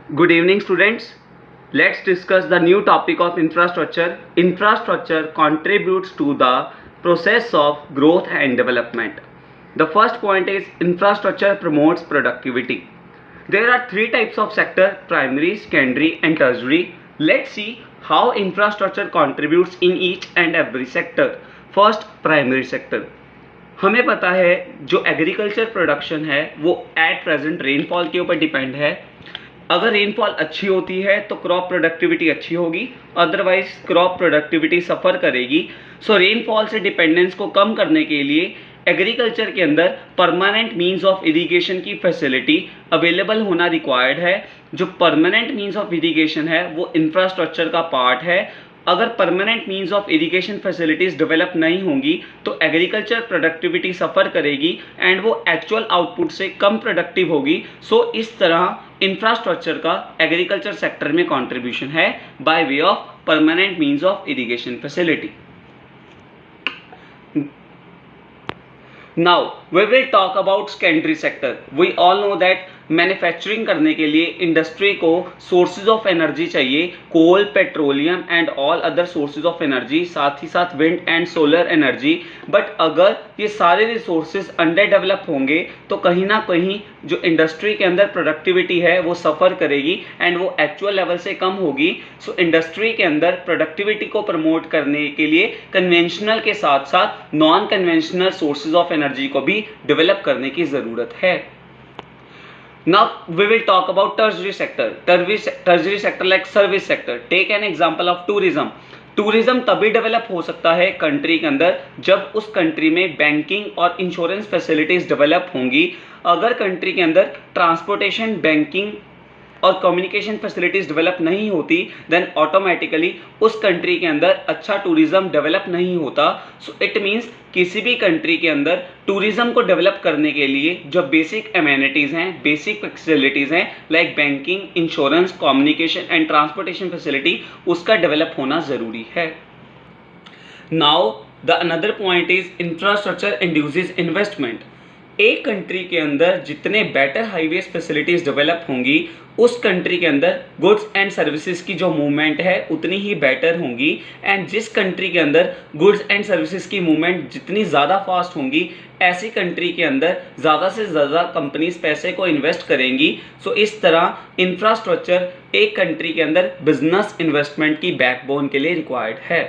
Good evening, students. Let's discuss the new topic of infrastructure. Infrastructure contributes to the process of growth and development. The first point is infrastructure promotes productivity. There are three types of sector: primary, secondary and tertiary. Let's see how infrastructure contributes in each and every sector. First, primary sector. हमें पता है जो agriculture production है वो at present rainfall के ऊपर depend है। अगर रेनफॉल अच्छी होती है तो क्रॉप प्रोडक्टिविटी अच्छी होगी, अदरवाइज क्रॉप प्रोडक्टिविटी सफ़र करेगी। सो रेनफॉल से डिपेंडेंस को कम करने के लिए एग्रीकल्चर के अंदर परमानेंट मींस ऑफ इरिगेशन की फैसिलिटी अवेलेबल होना रिक्वायर्ड है। जो परमानेंट मींस ऑफ इरिगेशन है वो इंफ्रास्ट्रक्चर का पार्ट है। अगर permanent means of irrigation facilities develop नहीं होंगी तो एग्रीकल्चर प्रोडक्टिविटी सफ़र करेगी एंड वो एक्चुअल आउटपुट से कम प्रोडक्टिव होगी। सो इस तरह इंफ्रास्ट्रक्चर का एग्रीकल्चर सेक्टर में कंट्रीब्यूशन है by way of permanent means of irrigation facility. Now we will talk about secondary sector. We all know that manufacturing करने के लिए इंडस्ट्री को सोर्सेज ऑफ एनर्जी चाहिए, coal, petroleum and all other sources of energy, साथ ही साथ wind and solar energy. But अगर ये सारे रिसोर्सेज अंडर डेवलप होंगे तो कहीं ना कहीं जो इंडस्ट्री के अंदर प्रोडक्टिविटी है वो सफ़र करेगी एंड वो एक्चुअल लेवल से कम होगी। सो इंडस्ट्री के अंदर प्रोडक्टिविटी को प्रमोट करने के लिए कन्वेंशनल के साथ साथ non conventional sources of energy को भी डेवलप करने की ज़रूरत है। Now we will talk about tertiary sector. Tertiary sector like service sector. Take an example of tourism. Tourism तभी डेवलप हो सकता है कंट्री के अंदर जब उस कंट्री में बैंकिंग और इंश्योरेंस फैसिलिटीज़ डेवलप होंगी। अगर कंट्री के अंदर ट्रांसपोर्टेशन, बैंकिंग और कम्युनिकेशन फैसिलिटीज़ डेवलप नहीं होती देन ऑटोमेटिकली उस कंट्री के अंदर अच्छा टूरिज्म डेवलप नहीं होता। सो इट मीन्स किसी भी कंट्री के अंदर टूरिज्म को डेवलप करने के लिए जो बेसिक एमेनिटीज़ हैं, बेसिक फैसिलिटीज़ हैं like banking, insurance, communication and transportation facility, उसका डेवलप होना ज़रूरी है। Now the another point is infrastructure induces investment. एक कंट्री के अंदर जितने बेटर हाईवेज फैसिलिटीज़ डेवलप होंगी उस कंट्री के अंदर गुड्स एंड सर्विसेज की जो मूवमेंट है उतनी ही बेटर होंगी। एंड जिस कंट्री के अंदर गुड्स एंड सर्विसेज की मूवमेंट जितनी ज़्यादा फास्ट होंगी ऐसी कंट्री के अंदर ज़्यादा से ज़्यादा कंपनीज पैसे को इन्वेस्ट करेंगी। सो इस तरह इंफ्रास्ट्रक्चर एक कंट्री के अंदर बिजनेस इन्वेस्टमेंट की बैकबोन के लिए रिक्वायर्ड है।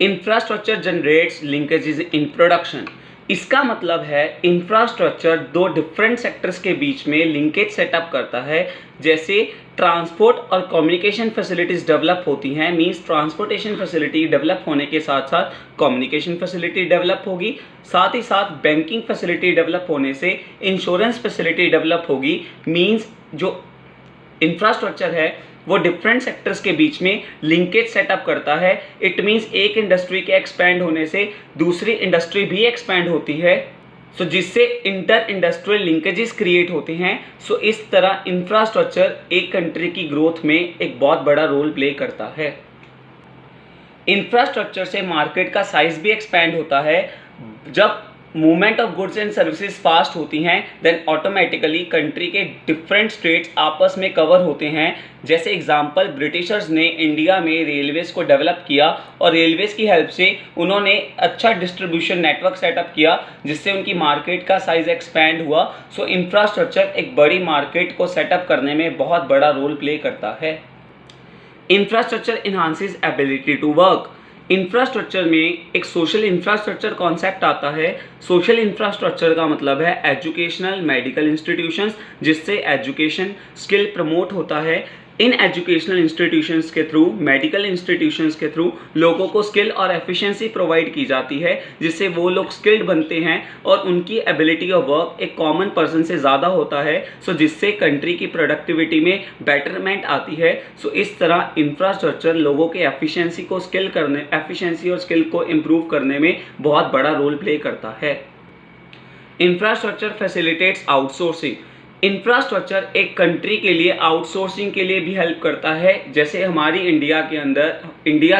Infrastructure generates linkages in production. इसका मतलब है इंफ्रास्ट्रक्चर दो डिफरेंट सेक्टर्स के बीच में लिंकेज सेटअप करता है। जैसे ट्रांसपोर्ट और कम्युनिकेशन फैसिलिटीज़ डेवलप होती हैं, मींस ट्रांसपोर्टेशन फैसिलिटी डेवलप होने के साथ साथ कम्युनिकेशन फैसिलिटी डेवलप होगी, साथ ही साथ बैंकिंग फैसिलिटी डेवलप होने से इंश्योरेंस फैसिलिटी डेवलप होगी। मींस जो इंफ्रास्ट्रक्चर है वो डिफरेंट सेक्टर्स के बीच में लिंकेज सेटअप करता है। इट मीन्स एक इंडस्ट्री के एक्सपैंड होने से दूसरी इंडस्ट्री भी एक्सपैंड होती है, सो जिससे इंटर इंडस्ट्रियल लिंकेजेस क्रिएट होते हैं। सो इस तरह इंफ्रास्ट्रक्चर एक कंट्री की ग्रोथ में एक बहुत बड़ा रोल प्ले करता है। इंफ्रास्ट्रक्चर से मार्केट का साइज भी एक्सपैंड होता है। जब movement of goods and services fast होती हैं देन ऑटोमेटिकली कंट्री के डिफरेंट स्टेट्स आपस में कवर होते हैं। जैसे एग्जांपल ब्रिटिशर्स ने इंडिया में रेलवेज़ को डेवलप किया और रेलवेज़ की हेल्प से उन्होंने अच्छा डिस्ट्रीब्यूशन नेटवर्क सेटअप किया जिससे उनकी मार्केट का साइज एक्सपैंड हुआ। सो इंफ्रास्ट्रक्चर एक बड़ी मार्केट को सेटअप करने में बहुत बड़ा रोल प्ले करता है। Infrastructure enhances ability to work. Infrastructure में एक सोशल इंफ्रास्ट्रक्चर कॉन्सेप्ट आता है। सोशल इंफ्रास्ट्रक्चर का मतलब है एजुकेशनल, मेडिकल इंस्टीट्यूशंस, जिससे एजुकेशन स्किल प्रमोट होता है। इन एजुकेशनल इंस्टीट्यूशंस के थ्रू, मेडिकल इंस्टीट्यूशंस के थ्रू लोगों को स्किल और एफिशिएंसी प्रोवाइड की जाती है जिससे वो लोग स्किल्ड बनते हैं और उनकी एबिलिटी ऑफ वर्क एक कॉमन पर्सन से ज़्यादा होता है। सो जिससे कंट्री की प्रोडक्टिविटी में बेटरमेंट आती है। सो इस तरह इंफ्रास्ट्रक्चर लोगों के एफिशिएंसी और स्किल को इम्प्रूव करने में बहुत बड़ा रोल प्ले करता है। Infrastructure facilitates outsourcing. इंफ्रास्ट्रक्चर एक कंट्री के लिए आउटसोर्सिंग के लिए भी हेल्प करता है। जैसे हमारी इंडिया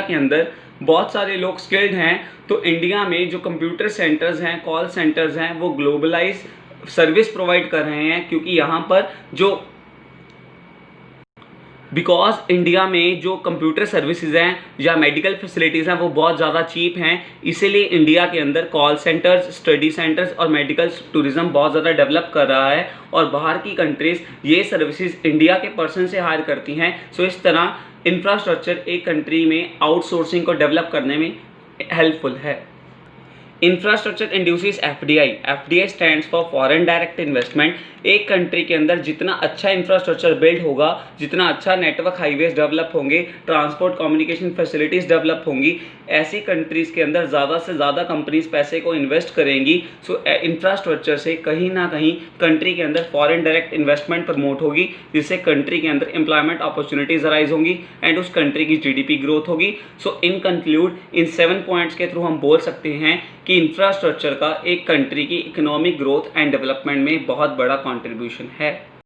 के अंदर बहुत सारे लोग स्किल्ड हैं, तो इंडिया में जो कंप्यूटर सेंटर्स हैं, कॉल सेंटर्स हैं, वो ग्लोबलाइज सर्विस प्रोवाइड कर रहे हैं क्योंकि यहाँ पर जो बिकॉज इंडिया में जो कंप्यूटर सर्विसेज हैं या मेडिकल फैसिलिटीज़ हैं वो बहुत ज़्यादा चीप हैं, इसीलिए इंडिया के अंदर कॉल सेंटर्स, स्टडी सेंटर्स और मेडिकल टूरिज्म बहुत ज़्यादा डेवलप कर रहा है और बाहर की कंट्रीज़ ये सर्विसेज इंडिया के पर्सन से हायर करती हैं। सो इस तरह इंफ्रास्ट्रक्चर एक कंट्री में आउटसोर्सिंग को डेवलप करने में हेल्पफुल है। Infrastructure induces FDI. FDI stands for foreign direct investment. एक कंट्री के अंदर जितना अच्छा इंफ्रास्ट्रक्चर बिल्ड होगा, जितना अच्छा नेटवर्क हाईवेज डेवलप होंगे, ट्रांसपोर्ट कम्युनिकेशन फैसिलिटीज़ डेवलप होंगी, ऐसी कंट्रीज़ के अंदर ज़्यादा से ज़्यादा कंपनीज पैसे को इन्वेस्ट करेंगी। सो इंफ्रास्ट्रक्चर से कहीं ना कहीं कंट्री के अंदर फॉरेन डायरेक्ट इन्वेस्टमेंट प्रमोट होगी, जिससे कंट्री के अंदर एम्प्लॉयमेंट अपॉर्चुनिटीज अराइज होंगी एंड उस कंट्री की जीडीपी ग्रोथ होगी। सो इन कंक्लूड इन 7 पॉइंट्स के थ्रू हम बोल सकते हैं कि इंफ्रास्ट्रक्चर का एक कंट्री की इकोनॉमिक ग्रोथ एंड डेवलपमेंट में बहुत बड़ा कंट्रीब्यूशन है।